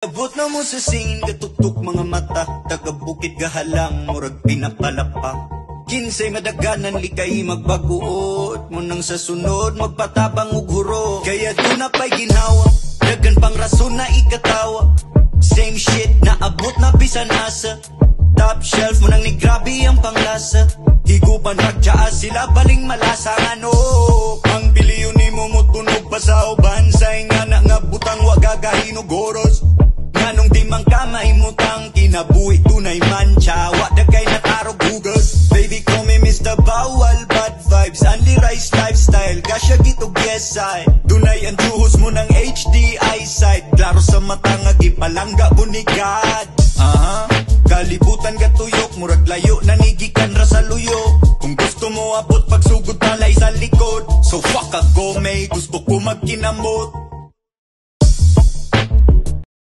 Abot na mo sa singin katutok mga mata, taga-bukid gahalang murag pinapalapa. Kinsay madaganan likay magbaguot mo nang sa sunod magpatabang ug huro. Kaya doon na pa'y ginhawa, dagan pang rason na ikatawa. Same shit na abot na bisan asa, top shelf mo nang ni grabe ang panglasa. Higuban ragtyaa sila baling malasa nga no. Ang biliyon ni mo mutunog pa sa uban, sa nga na nga butang wagagahinog oros. Nganong di mang kamay mutang kinabuhi tunay mancha, wada kay natarog hugas. Baby call me Mr. Bawal, bad vibes, only rice lifestyle, kasya gitog yes I. Dunay ang juhos mo ng HD eyesight, klaro sa mata nga gipalangga bunigad. Kalibutan gatuyok, murag layo nanigikan ra sa luyo. Kung gusto mo abot pagsugod talay sa likod, so fuck a go may gusto ko magkinamot.